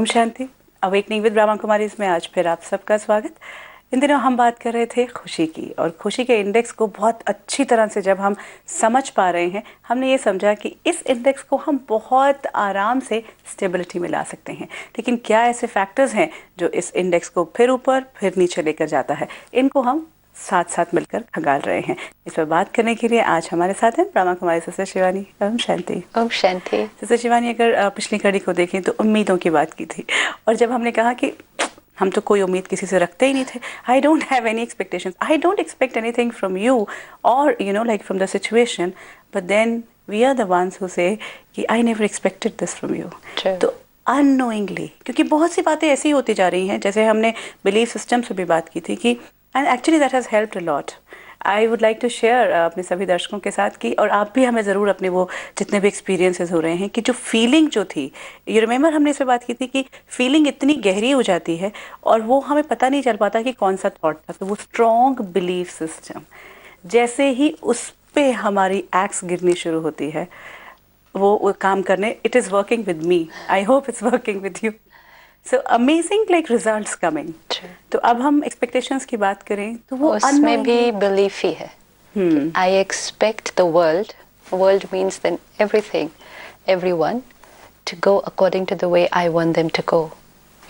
ओम शांति। Awakening with Brahma Kumari में आज फिर आप सबका स्वागत। इन दिनों हम बात कर रहे थे खुशी की, और खुशी के इंडेक्स को बहुत अच्छी तरह से जब हम समझ पा रहे हैं, हमने ये समझा कि इस इंडेक्स को हम बहुत आराम से स्टेबिलिटी में ला सकते हैं। लेकिन क्या ऐसे फैक्टर्स हैं जो इस इंडेक्स को फिर ऊपर फिर नीचे लेकर जाता है? इनको हम साथ साथ मिलकर खंगाल रहे हैं। इस पर बात करने के लिए आज हमारे साथ हैं ब्रह्मा कुमारी सिस्टर शिवानी। ओम शांति। ओम शांति। सिस्टर शिवानी, अगर पिछली कड़ी को देखें तो उम्मीदों की बात की थी, और जब हमने कहा कि हम तो कोई उम्मीद किसी से रखते ही नहीं थे, I don't have any expectations, I don't expect anything from you और like from the situation, but then we are the ones who say कि I never expected this from you. तो अननोइंगली, क्योंकि बहुत सी बातें ऐसी होती जा रही हैं, जैसे हमने बिलीफ सिस्टम से भी बात की थी कि and actually that has helped a lot. I would like to share अपने सभी दर्शकों के साथ की, और आप भी हमें ज़रूर अपने वो जितने भी एक्सपीरियंसेस हो रहे हैं कि जो फीलिंग जो थी, यू रिमेंबर हमने इस पर बात की थी कि फीलिंग इतनी गहरी हो जाती है और वो हमें पता नहीं चल पाता कि कौन सा थॉट था। तो वो स्ट्रॉन्ग बिलीफ सिस्टम जैसे ही उस पर हमारी एक्स गिरनी शुरू होती है, वो काम करने, it is working with me, I hope it's working with you. So amazing like results coming. तो अब हम एक्सपेक्टेशंस की बात करें तो वो उसमें भी बिलीफ ही है। I expect the world, world means then everything, everyone, to go according to the way I want them to go,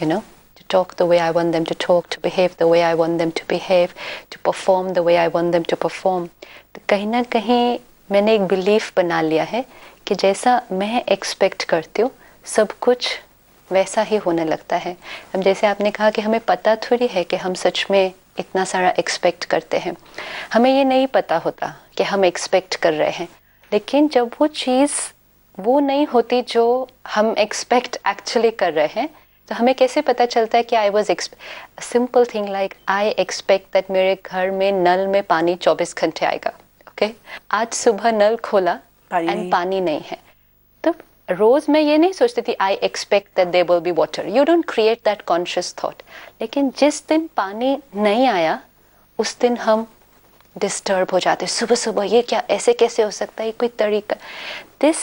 to talk the way I want them to talk, to behave the way I want them to behave, to perform the way I want them to perform. तो कहीं ना कहीं मैंने एक belief बना लिया है कि जैसा मैं एक्सपेक्ट करती हूँ सब कुछ वैसा ही होने लगता है। अब जैसे आपने कहा कि हमें पता थोड़ी है कि हम सच में इतना सारा एक्सपेक्ट करते हैं, हमें ये नहीं पता होता कि हम एक्सपेक्ट कर रहे हैं, लेकिन जब वो चीज़ वो नहीं होती जो हम एक्सपेक्ट एक्चुअली कर रहे हैं, तो हमें कैसे पता चलता है कि I was simple thing like I expect that मेरे घर में नल में पानी 24 घंटे आएगा। ओके, आज सुबह नल खोला एंड पानी नहीं है, तो रोज मैं ये नहीं सोचती थी I expect that there will be water. You don't create that conscious thought. लेकिन जिस दिन पानी नहीं आया उस दिन हम डिस्टर्ब हो जाते, सुबह सुबह ये क्या, ऐसे कैसे हो सकता है, कोई तरीका। This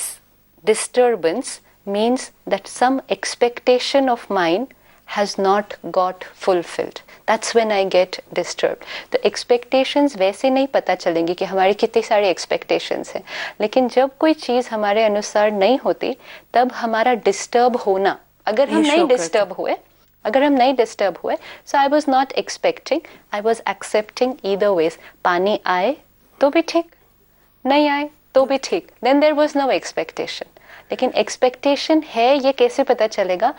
disturbance means that some expectation of mind has not got fulfilled. That's when I get disturbed. तो expectations वैसे नहीं पता चलेंगी कि हमारी कितनी सारी expectations हैं, लेकिन जब कोई चीज़ हमारे अनुसार नहीं होती तब हमारा disturb होना, अगर हम नहीं disturb हुए, so I was not expecting, I was accepting either ways. पानी आए तो भी ठीक, नहीं आए तो भी ठीक, then there was no expectation. लेकिन एक्सपेक्टेशन है, ये कैसे पता चलेगा?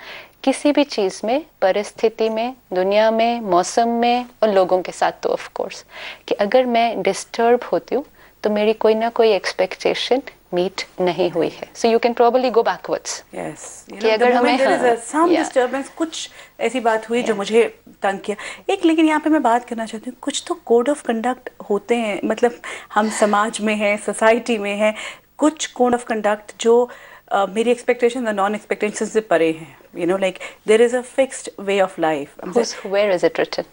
किसी भी चीज़ में, परिस्थिति में, दुनिया में, मौसम में और लोगों के साथ तो ऑफ कोर्स, कि अगर मैं डिस्टर्ब होती हूँ तो मेरी कोई ना कोई एक्सपेक्टेशन मीट नहीं हुई है। So you can probably go backwards. कि अगर हमें सम डिस्टर्बेंस, कुछ ऐसी बात हुई जो मुझे तंग किया एक, लेकिन यहाँ पे मैं बात करना चाहती हूँ, कुछ तो कोड ऑफ कंडक्ट होते हैं, मतलब हम समाज में हैं, सोसाइटी में हैं, कुछ कोड ऑफ कंडक्ट जो मेरी एक्सपेक्टेशन और नॉन एक्सपेक्टेशन से परे हैं। Like there is a fixed way of life. Where is it written?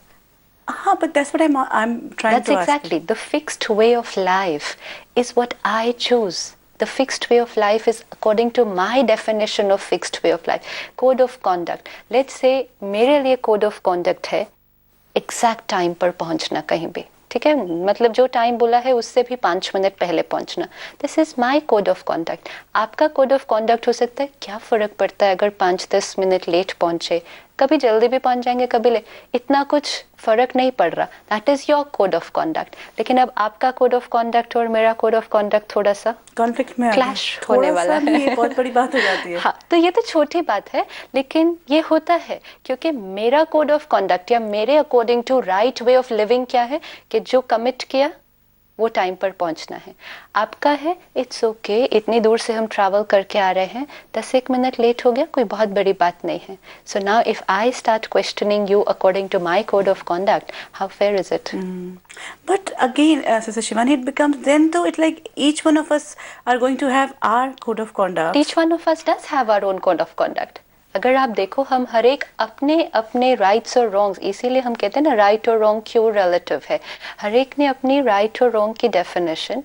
But that's what I'm trying That's to ask. Exactly. The fixed way of life is what I choose. The fixed way of life is according to my definition of fixed way of life. Code of conduct. Let's say मेरे लिए code of conduct है exact time पर पहुंचना कहीं भी, ठीक है, मतलब जो टाइम बोला है उससे भी 5 मिनट पहले पहुंचना। This is my code of conduct. आपका कोड ऑफ कॉन्डक्ट हो सकता है, क्या फर्क पड़ता है अगर 5-10 मिनट लेट पहुंचे, कभी जल्दी भी पहुंच जाएंगे, कभी ले, इतना कुछ फर्क नहीं पड़ रहा। That is your code of conduct. लेकिन अब आपका कोड ऑफ कॉन्डक्ट और मेरा कोड ऑफ कॉन्डक्ट थोड़ा सा कॉन्फ्लिक्ट में, क्लैश होने वाला है। ये बहुत बड़ी बात हो जाती है। हाँ, तो ये तो छोटी बात है, लेकिन ये होता है क्योंकि मेरा कोड ऑफ कॉन्डक्ट या मेरे according to right way of living क्या है कि जो कमिट किया वो टाइम पर पहुंचना है। आपका है इट्स ओके, इतनी दूर से हम ट्रैवल करके आ रहे हैं, 10-1 मिनट लेट हो गया, कोई बहुत बड़ी बात नहीं है। So now if I start questioning you according to my code of conduct, how fair is it? But again, Sister Shivani, it becomes then though it like each one of us are going to have our code of conduct. Each one of us does have our own code of conduct. अगर आप देखो, हम हर एक अपने अपने rights और wrongs, इसीलिए हम कहते हैं ना राइट और रॉन्ग क्यों रिलेटिव है, हर एक ने अपनी राइट और रॉन्ग की डेफिनेशन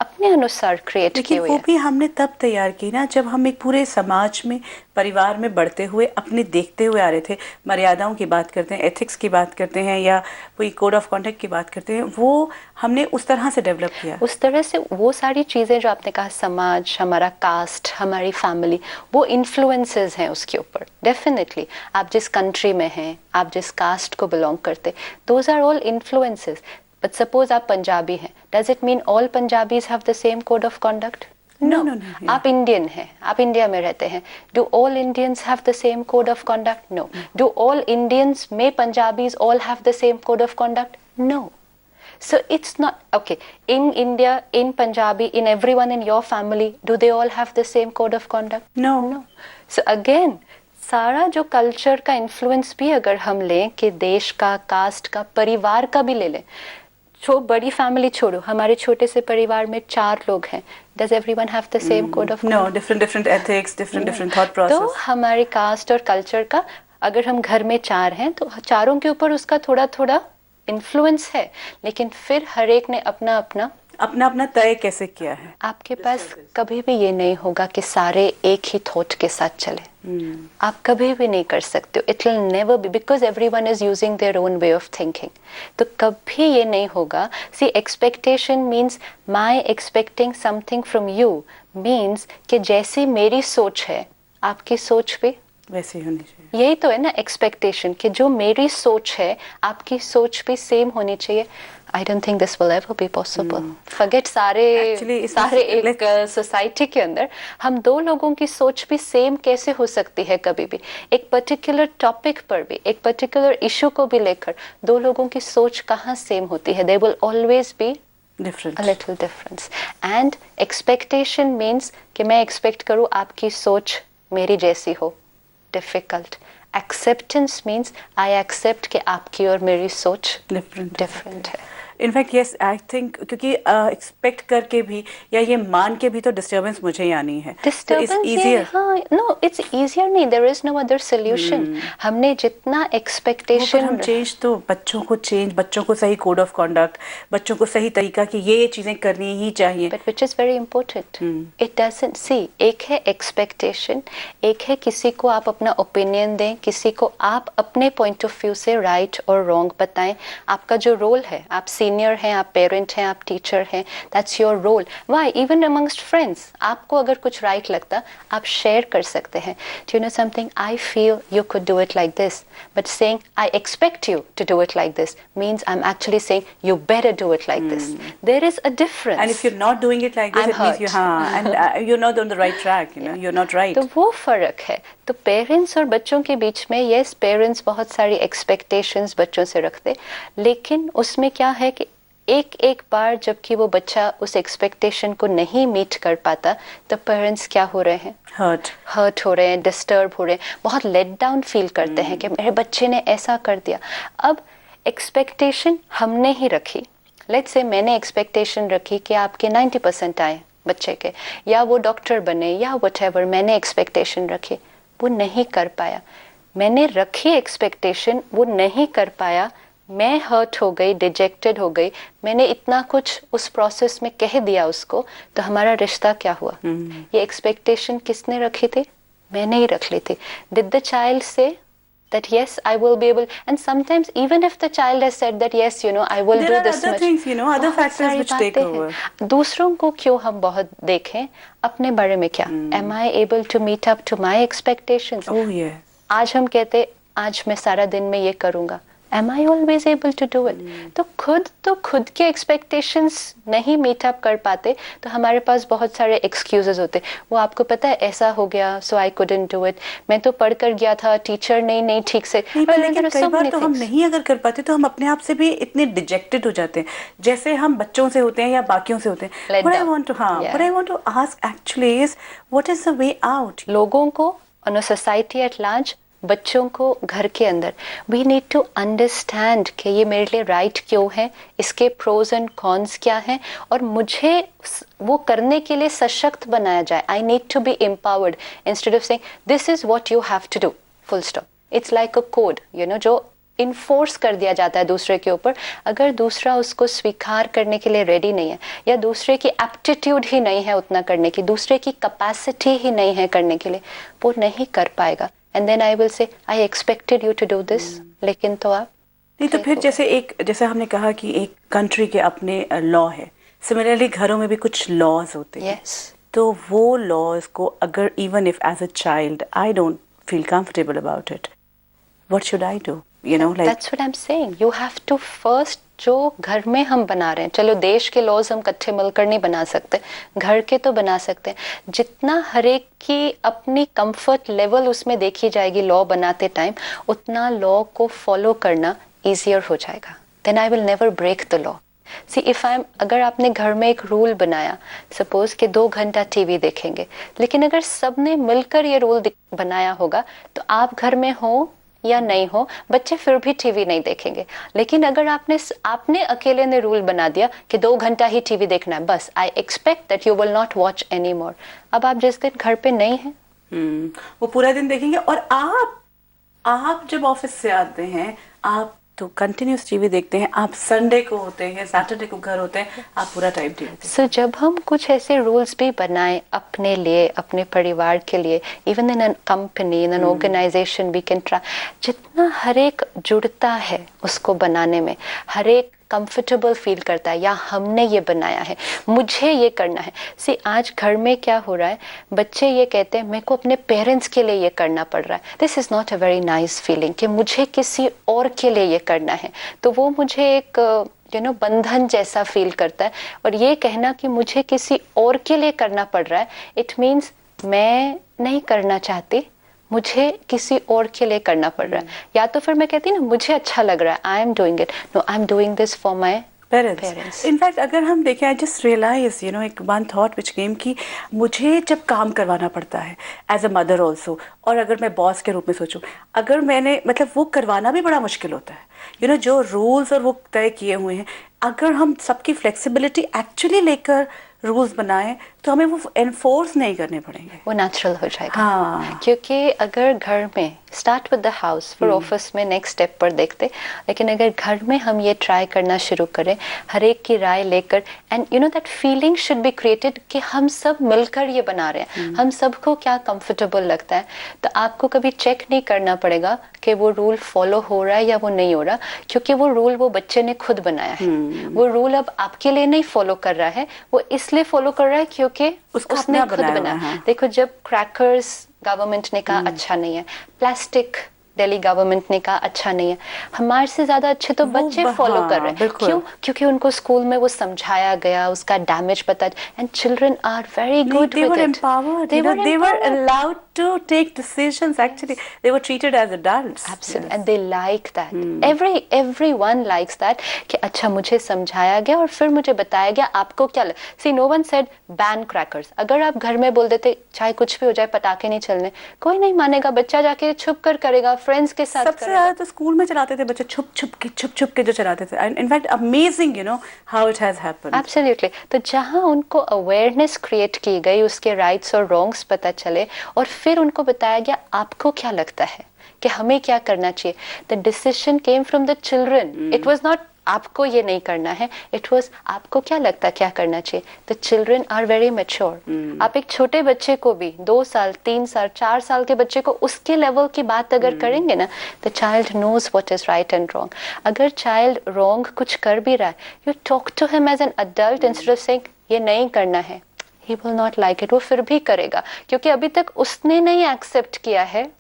अपने अनुसार क्रिएट किए लेकिन हुए वो हैं। भी हमने तब तैयार की ना जब हम एक पूरे समाज में परिवार में बढ़ते हुए अपने देखते हुए आ रहे थे। मर्यादाओं की बात करते हैं, एथिक्स की बात करते हैं, या कोई कोड ऑफ कॉन्डक्ट की बात करते हैं, वो हमने उस तरह से डेवलप किया। उस तरह से वो सारी चीज़ें जो आपने कहा, समाज, हमारा कास्ट, हमारी फैमिली, वो इन्फ्लुएंसेस हैं उसके ऊपर। डेफिनेटली आप जिस कंट्री में हैं, आप जिस कास्ट को बिलोंग करते, those are all influences. But suppose आप पंजाबी हैं, does it mean all Punjabis have the same code of conduct? No, no. no, no, yeah. आप इंडियन हैं, आप इंडिया में रहते हैं, do all Indians have the same code of conduct? No. Do all Indians में Punjabis all have the same code of conduct? No. So it's not okay. In India, in Punjabi, in everyone in your family, do they all have the same code of conduct? No. No. So again, सारा जो culture का influence भी अगर हम लें कि देश का, कास्ट का, परिवार का भी ले लें, बड़ी फैमिली छोड़ो, हमारे छोटे से परिवार में 4 लोग हैं, does everyone have the same code of No, conduct? different ethics, different thought process. तो हमारे कास्ट और कल्चर का, अगर हम घर में 4 हैं तो चारों के ऊपर उसका थोड़ा थोड़ा इन्फ्लुएंस है, लेकिन फिर हर एक ने अपना अपना तय कैसे किया है। आपके पास कभी भी ये नहीं होगा कि सारे एक ही थॉट के साथ चले। आप कभी भी नहीं कर सकते हो। It will never be, because everyone is using their own way of thinking. तो कभी ये नहीं होगा। See, expectation means my expecting something from you, means कि जैसी मेरी सोच है आपकी सोच भी वैसे ही होनी चाहिए। यही तो है ना एक्सपेक्टेशन, कि जो मेरी सोच है आपकी सोच भी सेम होनी चाहिए। I don't think this will ever be possible. Forget सारे एक सोसाइटी के अंदर हम 2 लोगों की सोच भी सेम कैसे हो सकती है? कभी भी एक पर्टिकुलर टॉपिक पर भी, एक पर्टिकुलर इशू को भी लेकर 2 लोगों की सोच कहाँ सेम होती है? There will always be different, a little difference. And expectation means कि मैं एक्सपेक्ट करूँ आपकी सोच मेरी जैसी हो। Difficult. Acceptance means I accept कि आपकी और मेरी सोच different है। इनफैक्ट यस, आई थिंक क्योंकि एक्सपेक्ट करके भी या ये मान के भी तो डिस्टर्बेंस मुझे ही आनी है। डिस्टर्बेंस ये, हाँ, नो, इट्स इजियर नहीं, there is no other solution. हमने जितना एक्सपेक्टेशन, हम चेंज तो बच्चों को सही कोड ऑफ कॉन्डक्ट, बच्चों को सही तरीका कि ये चीजें करनी ही चाहिए। But which is very important, it doesn't see, एक है एक्सपेक्टेशन, एक है किसी को आप अपना ओपिनियन दें, किसी को आप अपने पॉइंट ऑफ व्यू से राइट और रॉन्ग बताएं। आपका जो रोल है, आप सीनियर हैं, आप पेरेंट हैं, आप टीचर हैं, that's your role. Why? Even amongst friends, आपको अगर कुछ राइट लगता आप शेयर कर सकते हैं। Do you know something, I feel you could do it like this, but saying I expect you to do it like this means I am actually saying you better do it like this. There is a difference. And if you are not doing it like this, it means you are not on the right track, you are not right. तो वो फर्क है। तो parents और बच्चों के बीच में, yes, parents बहुत सारी एक्सपेक्टेशंस बच्चों से रखते, लेकिन उसमें क्या है कि एक बार जबकि वो बच्चा उस एक्सपेक्टेशन को नहीं मीट कर पाता, तो पेरेंट्स क्या हो रहे हैं? हर्ट हो रहे हैं, डिस्टर्ब हो रहे हैं, बहुत लेट डाउन फील करते हैं कि मेरे बच्चे ने ऐसा कर दिया। अब एक्सपेक्टेशन हमने ही रखी, लेट्स से मैंने एक्सपेक्टेशन रखी कि आपके 90% आए बच्चे के, या वो डॉक्टर बने, या व्हाटएवर, मैंने एक्सपेक्टेशन रखी, वो नहीं कर पाया। मैंने रखी एक्सपेक्टेशन, वो नहीं कर पाया, मैं हर्ट हो गई, डिजेक्टेड हो गई, मैंने इतना कुछ उस प्रोसेस में कह दिया उसको, तो हमारा रिश्ता क्या हुआ? ये एक्सपेक्टेशन किसने रखी थी? मैंने ही रख ली थी। डिड द चाइल्ड से that yes, I will be able, and sometimes even if the child has said that yes, you know, I will do this much, there are other things, other factors which take over. दूसरों को क्यों हम बहुत देखें, अपने बारे में क्या? Am I able to meet up to my expectations? Oh yeah. आज हम कहते आज मैं सारा दिन में ये करूंगा, Am I always able to do it? तो खुद के एक्सपेक्टेशंस नहीं मीट अप कर पाते, तो हमारे पास बहुत सारे एक्सक्यूजेस होते। वो आपको पता है ऐसा हो गया, सो आई कुडंट डू इट, मैं तो पढ़ कर गया था, टीचर नहीं ठीक से। लेकिन कई बार तो हम नहीं अगर कर पाते तो हम अपने आप से भी इतने डिजेक्टेड हो जाते हैं, जैसे हम बच्चों से होते हैं या बाकियों से होते हैं। What I want to ask actually is, what is the way out? लोगों को, on a society at large, बच्चों को घर के अंदर, वी नीड टू अंडरस्टैंड कि ये मेरे लिए राइट क्यों है, इसके प्रोज एंड कॉन्स क्या हैं, और मुझे वो करने के लिए सशक्त बनाया जाए। I need to be empowered instead of saying this is what you have to do, full stop. It's like a code, जो इन्फोर्स कर दिया जाता है दूसरे के ऊपर, अगर दूसरा उसको स्वीकार करने के लिए रेडी नहीं है, या दूसरे की एप्टीट्यूड ही नहीं है उतना करने की, दूसरे की कैपेसिटी ही नहीं है करने के लिए, वो नहीं कर पाएगा। And then I will say I expected you to do this, लेकिन तो आप नहीं तो फिर जैसे हमने कहा कि एक कंट्री के अपने लॉ है, सिमिलरली घरों में भी कुछ लॉज होते हैं। यस, तो वो लॉज को अगर even if as a child I don't feel comfortable about it, what should I do, you know, like that's what I am saying, you have to first, जो घर में हम बना रहे हैं, चलो देश के लॉज हम इकट्ठे मिलकर नहीं बना सकते, घर के तो बना सकते हैं। जितना हर एक की अपनी कंफर्ट लेवल उसमें देखी जाएगी लॉ बनाते टाइम, उतना लॉ को फॉलो करना ईजियर हो जाएगा। Then I will never break the law. See if I am, अगर आपने घर में एक रूल बनाया, सपोज कि 2 घंटा टीवी देखेंगे, लेकिन अगर सबने मिलकर ये रूल बनाया होगा, तो आप घर में हो या नहीं हो, बच्चे फिर भी टीवी नहीं देखेंगे। लेकिन अगर आपने अकेले ने रूल बना दिया कि 2 घंटा ही टीवी देखना है, बस आई expect that you will not watch any more. अब आप जिस दिन घर पे नहीं है, वो पूरा दिन देखेंगे। और आप जब ऑफिस से आते हैं, आप तो कंटिन्यूस टीवी देखते हैं, आप संडे को होते हैं, सैटरडे को घर होते हैं, आप पूरा टाइम टीवी देखते हैं। सो जब हम कुछ ऐसे रूल्स भी बनाएं अपने लिए, अपने परिवार के लिए, even in an company, in an organization, we can try, जितना हर एक जुड़ता है उसको बनाने में, हर एक कंफर्टेबल फील करता है, या हमने ये बनाया है, मुझे ये करना है। सी आज घर में क्या हो रहा है, बच्चे ये कहते हैं मेरे को अपने पेरेंट्स के लिए ये करना पड़ रहा है। This is not a very nice feeling कि मुझे किसी और के लिए ये करना है, तो वो मुझे एक बंधन जैसा फील करता है। और ये कहना कि मुझे किसी और के लिए करना पड़ रहा है, इट मीन्स मैं नहीं करना चाहती, मुझे किसी और के लिए करना पड़ रहा है। या तो फिर मैं कहती ना मुझे अच्छा लग रहा है, I am doing it, no I am doing this for my parents. In fact अगर हम देखें, आई जस्ट रियलाइज एक वन थॉट विच केम कि मुझे जब काम करवाना पड़ता है एज अ मदर ऑल्सो, और अगर मैं बॉस के रूप में सोचूं, अगर मैंने मतलब वो करवाना भी बड़ा मुश्किल होता है, जो रूल्स और वो तय किए हुए हैं, अगर हम सबकी फ्लेक्सिबिलिटी एक्चुअली लेकर रूल्स बनाएं तो हमें वो एनफोर्स नहीं करने पड़ेंगे, वो नेचुरल हो जाएगा। हाँ, क्योंकि अगर घर में स्टार्ट विद द हाउस, फिर ऑफिस में नेक्स्ट स्टेप पर देखते, लेकिन अगर घर में हम ये ट्राई करना शुरू करें, हर एक की राय लेकर, and that feeling should be created कि हम सब मिलकर ये बना रहे हैं, हम सबको क्या कंफर्टेबल लगता है, तो आपको कभी चेक नहीं करना पड़ेगा कि वो रूल फॉलो हो रहा है या वो नहीं हो रहा, क्योंकि वो रूल वो बच्चे ने खुद बनाया है। वो रूल अब आपके लिए नहीं फॉलो कर रहा है, वो इसलिए फॉलो कर रहा है क्योंकि उसने खुद बनाया। देखो, जब क्रैकर्स गवर्नमेंट ने कहा अच्छा नहीं है, प्लास्टिक दिल्ली गवर्नमेंट ने कहा अच्छा नहीं है, हमारे से ज्यादा अच्छे तो बच्चे फॉलो कर रहे हैं। क्यों? क्योंकि उनको स्कूल में वो समझाया गया, उसका डैमेज पता, and children are very good with it, they were allowed to take decisions, actually they were treated as adults, absolutely, and they like that, everyone likes that कि अच्छा मुझे समझाया गया और फिर मुझे बताया गया आपको क्या see no one said ban crackers। अगर आप घर में बोल देते चाहे कुछ भी हो जाए पटाखे नहीं चलने, कोई नहीं मानेगा, बच्चा जाके छुप कर करेगा, फ्रेंड्स के साथ सबसे ज्यादा तो स्कूल में चलाते थे बच्चे, छुप छुप के जो चलाते थे। In fact amazing how it has happened. Absolutely. तो जहां उनको अवेयरनेस क्रिएट की गई, उसके राइट्स और रॉन्ग्स पता चले, और फिर उनको बताया गया आपको क्या लगता है कि हमें क्या करना चाहिए, the decision came from the children. It was not आपको ये नहीं करना है, इट वाज आपको क्या लगता है क्या करना चाहिए। The children are very mature. आप एक छोटे बच्चे को भी 2 साल 3 साल 4 साल के बच्चे को उसके लेवल की बात अगर करेंगे ना, the child knows what is right and wrong. अगर चाइल्ड रॉन्ग कुछ कर भी रहा है, you talk to him as an adult instead of saying ये नहीं करना है, he will not like it, वो फिर भी करेगा क्योंकि अभी तक उसने नहीं एक्सेप्ट किया है।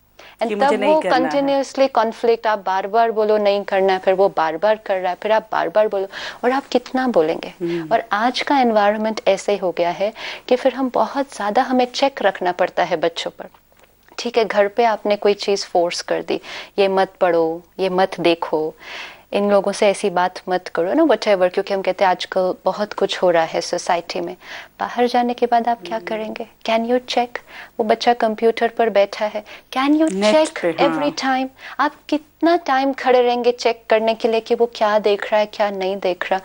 एंड तब वो कंटिन्यूसली कॉन्फ्लिक्ट, आप बार बार बोलो नहीं करना है, फिर वो बार बार कर रहा है, फिर आप बार बार बोलो, और आप कितना बोलेंगे। और आज का एनवायरनमेंट ऐसे हो गया है कि फिर हम बहुत ज्यादा हमें चेक रखना पड़ता है बच्चों पर। ठीक है, घर पे आपने कोई चीज फोर्स कर दी, ये मत पढ़ो, ये मत देखो, इन लोगों से ऐसी बात मत करो ना, व्हाटएवर, क्योंकि हम कहते हैं आजकल बहुत कुछ हो रहा है सोसाइटी में। बाहर जाने के बाद आप क्या करेंगे? Can you check? वो बच्चा कंप्यूटर पर बैठा है, can you check every time? आप कितना टाइम खड़े रहेंगे चेक करने के लिए कि वो क्या देख रहा है क्या नहीं देख रहा?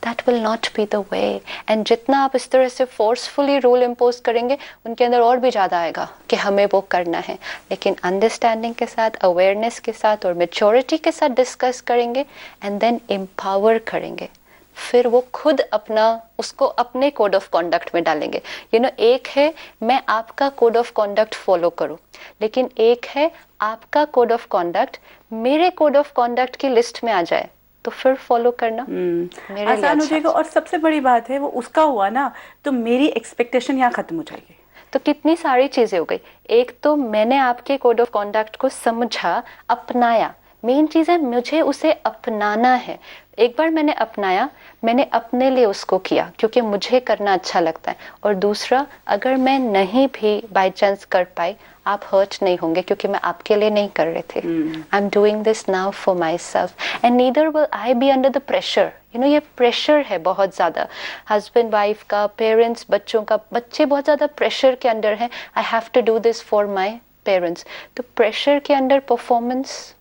That will not be the way. And जितना आप इस तरह से फोर्सफुली रूल इम्पोज करेंगे, उनके अंदर और भी ज़्यादा आएगा कि हमें वो करना है. लेकिन अंडरस्टैंडिंग के साथ, अवेयरनेस के साथ और मेच्योरिटी के साथ डिस्कस करेंगे एंड देन एम्पावर करेंगे, फिर वो खुद अपना उसको अपने कोड ऑफ कॉन्डक्ट में डालेंगे. एक है मैं आपका कोड ऑफ कॉन्डक्ट फॉलो करूं, लेकिन एक है आपका कोड ऑफ कॉन्डक्ट मेरे कोड ऑफ कॉन्डक्ट की लिस्ट में आ जाए, तो फिर फॉलो करना मेरे लिए आसान हो अच्छा. जाएगा. और सबसे बड़ी बात है, वो उसका हुआ ना, तो मेरी एक्सपेक्टेशन यहाँ खत्म हो जाएगी. तो कितनी सारी चीजें हो गई. एक तो मैंने आपके कोड ऑफ कॉन्डक्ट को समझा, अपनाया. मेन चीज है मुझे उसे अपनाना है. एक बार मैंने अपनाया, मैंने अपने लिए उसको किया क्योंकि मुझे करना अच्छा लगता है. और दूसरा, अगर मैं नहीं भी बाय चांस कर पाई, आप हर्ट नहीं होंगे क्योंकि मैं आपके लिए नहीं कर रहे थे. आई am doing this now for my self and neither will I be under the pressure. ये प्रेशर है बहुत ज्यादा, हस्बैंड वाइफ का, पेरेंट्स बच्चों का. बच्चे बहुत ज्यादा प्रेशर के अंडर हैं. I have to do this for my parents. तो प्रेशर के अंडर परफॉर्मेंस.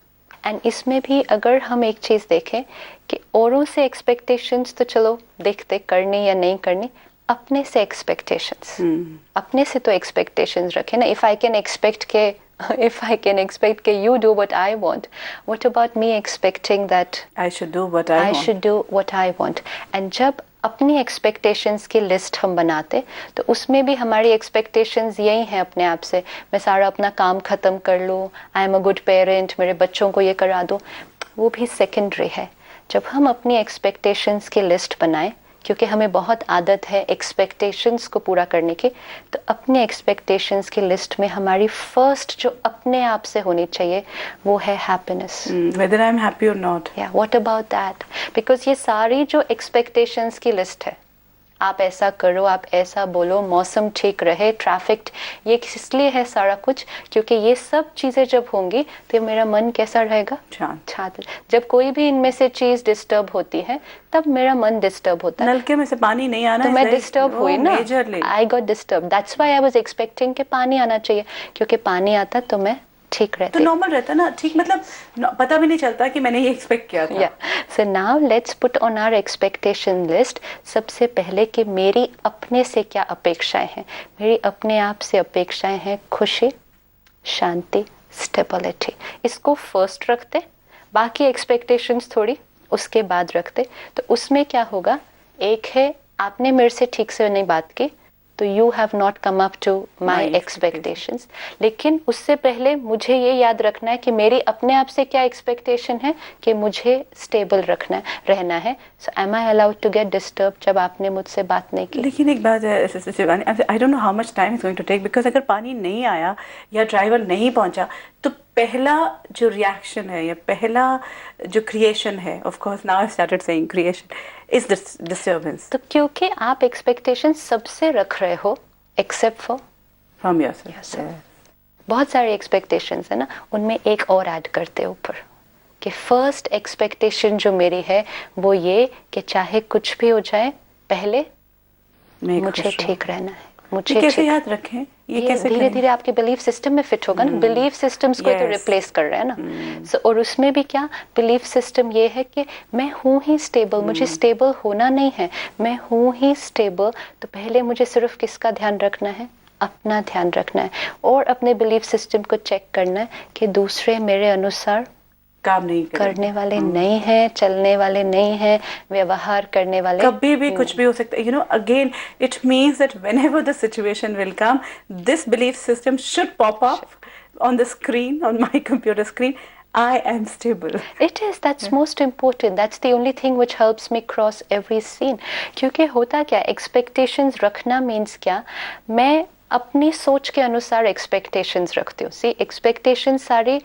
एंड इसमें भी अगर हम एक चीज देखें कि औरों से एक्सपेक्टेशंस तो चलो देखते करनी या नहीं करनी, अपने से एक्सपेक्टेशंस. अपने से तो एक्सपेक्टेशंस रखें ना. इफ आई कैन एक्सपेक्ट के you do what I want, what about me expecting that I should do what I want. should do what I want. And जब अपनी एक्सपेक्टेशंस की लिस्ट हम बनाते, तो उसमें भी हमारी एक्सपेक्टेशंस यही हैं अपने आप से. मैं सारा अपना काम खत्म कर लूँ, I am a good parent, मेरे बच्चों को ये करा दो. वो भी सेकेंडरी है. जब हम अपनी एक्सपेक्टेशंस की लिस्ट बनाएं, क्योंकि हमें बहुत आदत है एक्सपेक्टेशंस को पूरा करने की, तो अपने एक्सपेक्टेशंस की लिस्ट में हमारी फर्स्ट जो अपने आप से होनी चाहिए वो है happiness. Whether I'm happy or not. या व्हाट अबाउट दैट. बिकॉज ये सारी जो एक्सपेक्टेशंस की लिस्ट है, आप ऐसा करो, आप ऐसा बोलो, मौसम ठीक रहे, ट्रैफिक, ये इसलिए है सारा कुछ क्योंकि ये सब चीजें जब होंगी तो मेरा मन कैसा रहेगा, शांत. जब कोई भी इनमें से चीज डिस्टर्ब होती है, तब मेरा मन डिस्टर्ब होता है. नलके में से पानी नहीं आना, तो मैं डिस्टर्ब हुई ना, majorly. I got disturb. That's why I was expecting कि पानी आना चाहिए, क्योंकि पानी आता तो मैं ठीक रहती. तो नॉर्मल रहता ना, ठीक, मतलब पता भी नहीं चलता कि मैंने ये एक्सपेक्ट किया था. So now let's put on our expectation list. सबसे पहले कि मेरी अपने से क्या अपेक्षाएं हैं. मेरी अपने आप से अपेक्षाएं हैं खुशी, शांति, स्टेबिलिटी. इसको फर्स्ट रखते, बाकी एक्सपेक्टेशंस थोड़ी उसके बाद रखते. तो उसमें क्या होगा, एक है आपने मेरे से ठीक से नहीं बात की, तो you have not come up to my expectations. लेकिन उससे पहले मुझे ये याद रखना है कि मेरी अपने आप से क्या एक्सपेक्टेशन है, कि मुझे स्टेबल रहना है. So am I allowed to get disturb जब आपने मुझसे बात नहीं की. लेकिन एक बात है Shivani, I don't know how much time is going to take, because अगर पानी नहीं आया या ड्राइवर नहीं पहुंचा, तो पहला जो रिएक्शन है या पहला जो क्रिएशन है, of course now I started saying creation, is this disturbance. तो क्योंकि आप एक्सपेक्टेशन सबसे रख रहे हो एक्सेप्ट फॉर फ्रॉम योरसेल्फ. बहुत सारी एक्सपेक्टेशंस है ना, उनमें एक और ऐड करते ऊपर कि फर्स्ट एक्सपेक्टेशन जो मेरी है वो ये कि चाहे कुछ भी हो जाए, पहले मुझे ठीक रहना है. मुझे कैसे याद रखें, ये कैसे धीरे धीरे आपके बिलीफ सिस्टम में फिट होगा ना. बिलीफ सिस्टम्स को तो रिप्लेस कर रहे हैं ना. So, और उसमें भी क्या बिलीफ सिस्टम ये है कि मैं हूँ ही स्टेबल, मुझे स्टेबल होना नहीं है, मैं हूँ ही स्टेबल. तो पहले मुझे सिर्फ किसका ध्यान रखना है, अपना ध्यान रखना है. और अपने बिलीफ सिस्टम को चेक करना है कि दूसरे मेरे अनुसार काम नहीं करने वाले नहीं है, चलने वाले नहीं है, व्यवहार करने वाले. कभी भी कुछ भी हो सकता है. You no, again it means that whenever the situation will come, this belief system should pop up on the screen, on my computer screen. I am stable. It is. That's most important. That's the only thing which helps me cross every scene. क्योंकि होता क्या, expectations रखना means क्या, मैं अपनी सोच के अनुसार expectations रखती हूँ. See, expectations सारी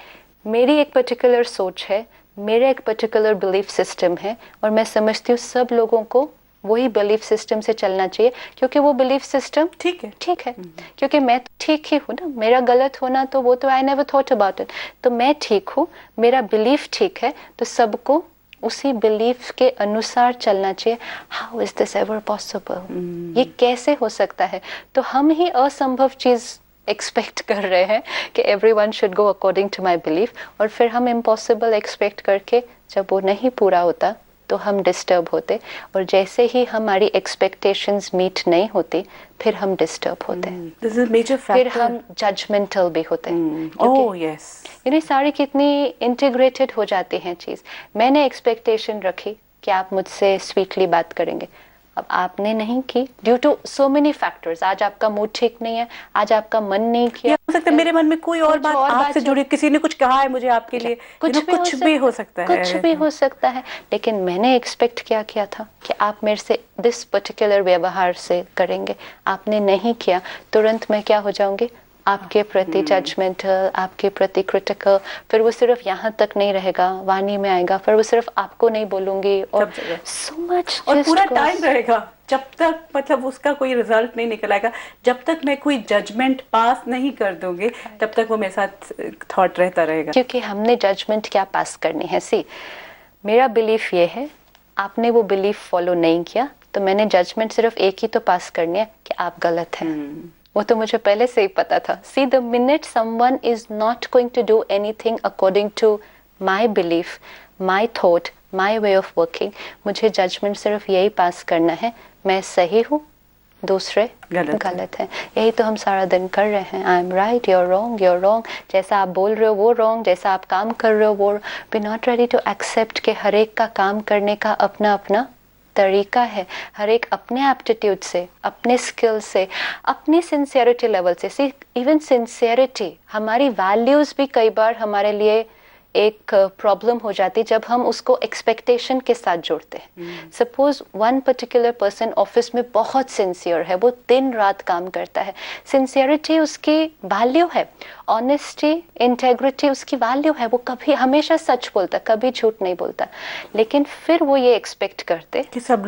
मेरी एक पर्टिकुलर सोच है, मेरा एक पर्टिकुलर बिलीफ सिस्टम है, और मैं समझती हूँ सब लोगों को वही बिलीफ सिस्टम से चलना चाहिए, क्योंकि वो बिलीफ सिस्टम ठीक है. क्योंकि मैं तो ठीक ही हूँ ना, मेरा गलत होना तो वो तो I never thought about it. तो मैं ठीक हूँ, मेरा बिलीफ ठीक है, तो सबको उसी बिलीफ के अनुसार चलना चाहिए. How is this ever possible, ये कैसे हो सकता है. तो हम ही असंभव चीज एक्सपेक्ट कर रहे हैं कि everyone should go according to my belief, और फिर हम इम्पॉसिबल एक्सपेक्ट करके जब वो नहीं पूरा होता तो हम डिस्टर्ब होते, और जैसे ही हमारी एक्सपेक्टेशंस मीट नहीं होती फिर हम डिस्टर्ब होते, दिस इज मेजर फिर फैक्टर। हम जजमेंटल भी होते हैं। ओह यस, ये सारी कितनी इंटीग्रेटेड हो जाती हैं चीज़। मैंने एक्सपेक्टेशन रखी कि आप मुझसे स्वीटली बात करेंगे, अब आपने नहीं की due to so many factors. आज आपका मूड ठीक नहीं है, आज आपका मन नहीं किया, हो सकता है मेरे मन में कोई और कुछ बात और आपसे बात जुड़ी, किसी ने कुछ कहा है मुझे आपके लिए, कुछ भी हो सकता है, कुछ भी हो सकता है। लेकिन मैंने एक्सपेक्ट क्या किया था कि आप मेरे से दिस पर्टिकुलर व्यवहार से करेंगे, आपने नहीं किया, तुरंत मैं क्या हो जाऊंगी, आपके प्रति जजमेंटल, आपके प्रति क्रिटिकल। फिर वो सिर्फ यहाँ तक नहीं रहेगा, वाणी में आएगा, फिर वो सिर्फ आपको नहीं बोलूंगी, और सो मच, और पूरा टाइम रहेगा जब तक मतलब उसका कोई रिजल्ट नहीं निकल आएगा, जब तक मैं कोई जजमेंट पास नहीं कर दूंगी तब तक वो मेरे साथ थॉट रहता रहेगा। क्योंकि हमने जजमेंट क्या पास करनी है। सी, मेरा बिलीफ ये है, आपने वो बिलीफ फॉलो नहीं किया तो मैंने जजमेंट सिर्फ एक ही तो पास करनी है कि आप गलत हैं। वो तो मुझे पहले से ही पता था। See, the minute someone is not going to do anything according to my belief, my thought, my way of working, मुझे जजमेंट सिर्फ यही पास करना है, मैं सही हूँ, दूसरे गलत है। यही तो हम सारा दिन कर रहे हैं। I am right, you are wrong, you are wrong, जैसा आप बोल रहे हो वो रॉन्ग, जैसा आप काम कर रहे हो वो। We not ready to accept के हर एक का काम करने का अपना अपना तरीका है, हर एक अपने एप्टीट्यूड से, अपने स्किल से, अपनी सिंसियरिटी लेवल से। सी, इवन सिंसियरिटी, हमारी वैल्यूज भी कई बार हमारे लिए एक प्रॉब्लम हो जाती जब हम उसको एक्सपेक्टेशन के साथ जोड़ते हैं। Suppose one particular person office में बहुत सिंसियर है, वो दिन रात काम करता है, सिंसियरिटी उसकी वैल्यू है, ऑनेस्टी, इंटेग्रिटी उसकी वैल्यू है, वो कभी हमेशा सच बोलता, कभी झूठ नहीं बोलता। लेकिन फिर वो ये एक्सपेक्ट करते कि सब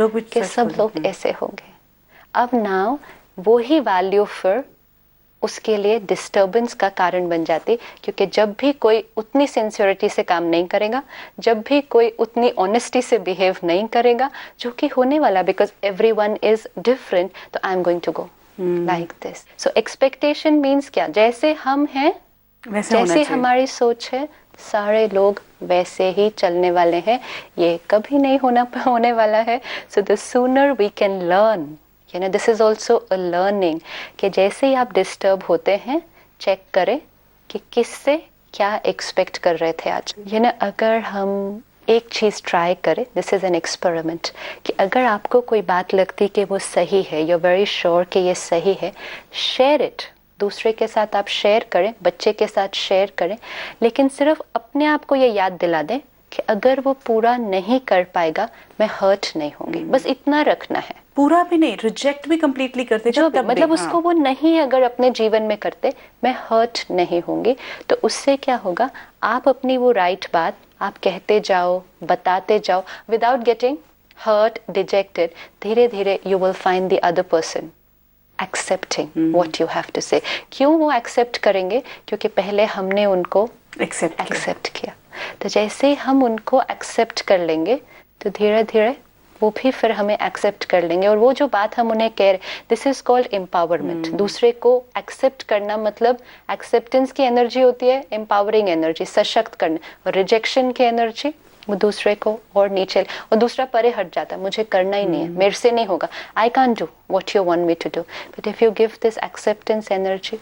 लोग ऐसे होंगे। अब नाउ वो ही वैल्यू फिर उसके लिए डिस्टर्बेंस का कारण बन जाती, क्योंकि जब भी कोई उतनी सिंसियरिटी से काम नहीं करेगा, जब भी कोई उतनी ऑनेस्टी से बिहेव नहीं करेगा, जो कि होने वाला, बिकॉज एवरीवन इज डिफरेंट, तो I am going to go like this. So expectation means क्या, जैसे हम हैं जैसे हमारी सोच है, सारे लोग वैसे ही चलने वाले हैं, ये कभी नहीं होने वाला है। So the sooner we can learn, you know, this is also a learning, कि जैसे ही आप डिस्टर्ब होते हैं चेक करें कि किससे क्या एक्सपेक्ट कर रहे थे आज। यू नो, अगर हम एक चीज़ ट्राई करें, दिस इज़ एन एक्सपेरिमेंट, कि अगर आपको कोई बात लगती कि वो सही है, यू आर वेरी श्योर कि ये सही है, शेयर इट, दूसरे के साथ आप शेयर करें, बच्चे के साथ शेयर करें, लेकिन सिर्फ अपने आप को ये याद दिला दें कि अगर वो पूरा नहीं कर पाएगा मैं हर्ट नहीं होंगी, बस इतना रखना है। पूरा भी नहीं, रिजेक्ट भी कंप्लीटली करते जो भी, मतलब उसको वो नहीं अगर अपने जीवन में करते, मैं हर्ट नहीं होंगी। तो उससे क्या होगा, आप अपनी वो राइट बात आप कहते जाओ, बताते जाओ, विदाउट गेटिंग हर्ट, डिजेक्टेड। धीरे धीरे you will find the other person accepting what you have to say. क्यों वो एक्सेप्ट करेंगे? क्योंकि पहले हमने उनको एक्सेप्ट किया। तो जैसे ही हम उनको एक्सेप्ट कर लेंगे तो धीरे धीरे वो भी फिर हमें एक्सेप्ट कर लेंगे। और वो जो बात हम उन्हें कह रहे, दिस इज कॉल्ड एम्पावरमेंट। दूसरे को एक्सेप्ट करना मतलब एक्सेप्टेंस की एनर्जी होती है एम्पावरिंग एनर्जी, सशक्त करना, और रिजेक्शन की एनर्जी वो दूसरे को और नीचे, और दूसरा परे हट जाता है, मुझे करना ही नहीं है, मेरे से नहीं होगा, I can't do what you want me to do. But if you give this acceptance energy,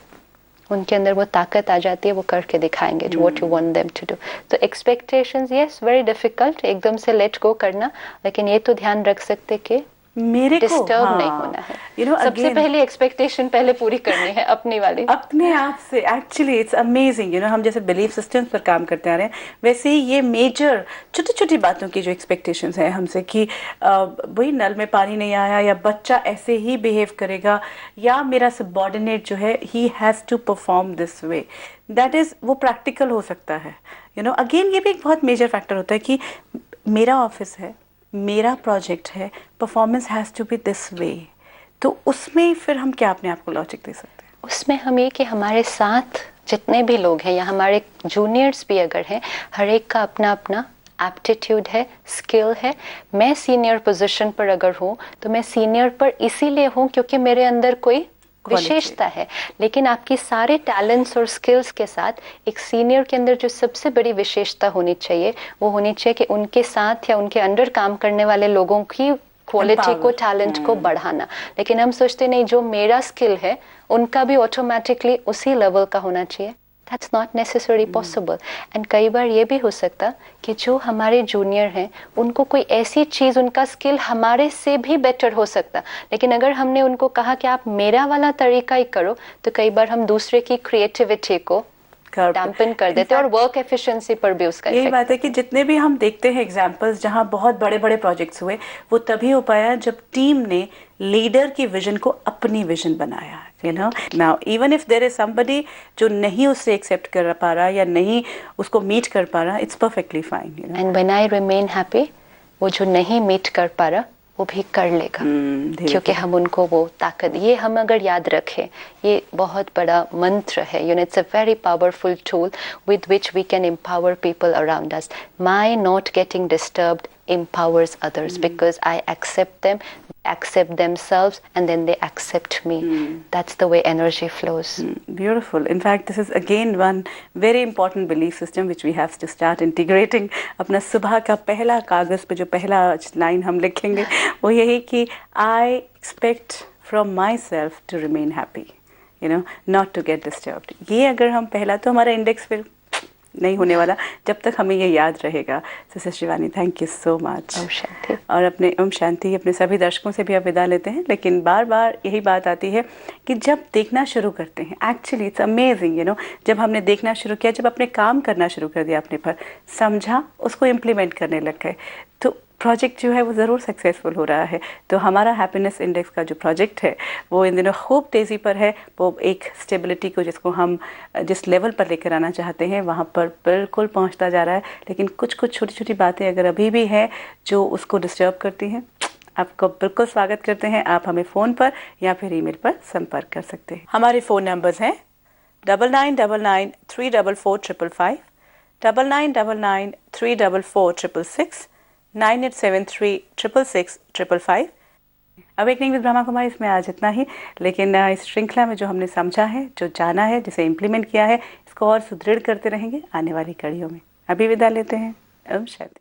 उनके अंदर वो ताकत आ जाती है, वो करके दिखाएंगे what you want them to do. तो एक्सपेक्टेशंस, यस, वेरी डिफिकल्ट एकदम से लेट गो करना, लेकिन ये तो ध्यान रख सकते कि मेरे को डिस्टर्ब नहीं होना है। You know, सबसे पहले एक्सपेक्टेशन पहले पूरी करनी है अपनी वाली, अपने आप से। Actually it's amazing, you know, हम जैसे बिलीफ सिस्टम्स पर काम करते आ रहे हैं, वैसे ही ये मेजर छोटी छोटी बातों की जो एक्सपेक्टेशंस है हमसे कि वही नल में पानी नहीं आया, या बच्चा ऐसे ही बिहेव करेगा, या मेरा सबऑर्डिनेट जो है he has to perform this way, that is वो प्रैक्टिकल हो सकता है। यू नो, अगेन ये भी एक बहुत मेजर फैक्टर होता है कि मेरा ऑफिस है, मेरा प्रोजेक्ट है, performance has to be this way. तो उसमें फिर हम क्या अपने आप को लॉजिक दे सकते हैं? उसमें हम ये कि हमारे साथ जितने भी लोग हैं या हमारे जूनियर्स भी अगर हैं, हर एक का अपना अपना एप्टीट्यूड है, स्किल है। मैं सीनियर पोजीशन पर अगर हूँ तो मैं सीनियर पर इसीलिए हूँ क्योंकि मेरे अंदर कोई विशेषता है, लेकिन आपकी सारे टैलेंट्स और स्किल्स के साथ एक सीनियर के अंदर जो सबसे बड़ी विशेषता होनी चाहिए वो होनी चाहिए कि उनके साथ या उनके अंडर काम करने वाले लोगों की क्वालिटी को, टैलेंट को बढ़ाना। लेकिन हम सोचते नहीं जो मेरा स्किल है उनका भी ऑटोमेटिकली उसी लेवल का होना चाहिए। That's not necessarily possible. And कई बार ये भी हो सकता कि जो हमारे जूनियर हैं उनको कोई ऐसी चीज़, उनका स्किल हमारे से भी बेटर हो सकता, लेकिन अगर हमने उनको कहा कि आप मेरा वाला तरीका ही करो तो कई बार हम दूसरे की क्रिएटिविटी को डैम्पन कर देते हैं और वर्क एफिशिएंसी पर भी उसका यही बात है कि जितने भी हम देखते हैं एग्जांपल्स जहां बहुत बड़े बड़े प्रोजेक्ट्स हुए वो तभी हो पाया जब टीम ने लीडर की विजन को अपनी विजन बनाया। You know, now even if there is somebody जो नहीं उससे एक्सेप्ट कर पा रहा या नहीं उसको मीट कर पा रहा, it's perfectly fine. And when I remain happy, वो जो नहीं मीट कर पा रहा वो भी कर लेगा, क्योंकि हम उनको वो ताकत, ये हम अगर याद रखें, ये बहुत बड़ा मंत्र है। You know, it's a very powerful tool with which we can empower people around us. My not getting disturbed empowers others because I accept them, accept themselves, and then they accept me. That's the way energy flows. Beautiful. In fact, this is again one very important belief system which we have to start integrating. अपना सुबह का पहला कागज पे जो पहला line हम लिखेंगे वो यही कि I expect from myself to remain happy, you know, not to get disturbed. ये अगर हम पहला, तो हमारा इंडेक्स फिर नहीं होने वाला जब तक हमें ये याद रहेगा। Sister Shivani, thank you so much. ओम शांति। और अपने ओम शांति अपने सभी दर्शकों से भी अब विदा लेते हैं, लेकिन बार बार यही बात आती है कि जब देखना शुरू करते हैं, actually it's amazing, you know, जब हमने देखना शुरू किया, जब अपने काम करना शुरू कर दिया, अपने पर समझा, उसको इम्प्लीमेंट करने लग गए, तो प्रोजेक्ट जो है वो ज़रूर सक्सेसफुल हो रहा है। तो हमारा हैप्पीनेस इंडेक्स का जो प्रोजेक्ट है वो इन दिनों खूब तेज़ी पर है। वो एक स्टेबिलिटी को, जिसको हम जिस लेवल पर लेकर आना चाहते हैं वहाँ पर बिल्कुल पहुँचता जा रहा है। लेकिन कुछ कुछ छोटी छोटी बातें अगर अभी भी हैं जो उसको डिस्टर्ब करती हैं, आपको बिल्कुल स्वागत करते हैं। आप हमें फ़ोन पर या फिर ईमेल पर संपर्क कर सकते हैं। हमारे फ़ोन नंबर्स हैं 9999344555, 9999344666, 9873666555। अवेकनिंग विद ब्रह्मा कुमारी इसमें आज इतना ही, लेकिन इस श्रृंखला में जो हमने समझा है, जो जाना है, जिसे इम्प्लीमेंट किया है, इसको और सुदृढ़ करते रहेंगे आने वाली कड़ियों में। अभी विदा लेते हैं। ओम शांति।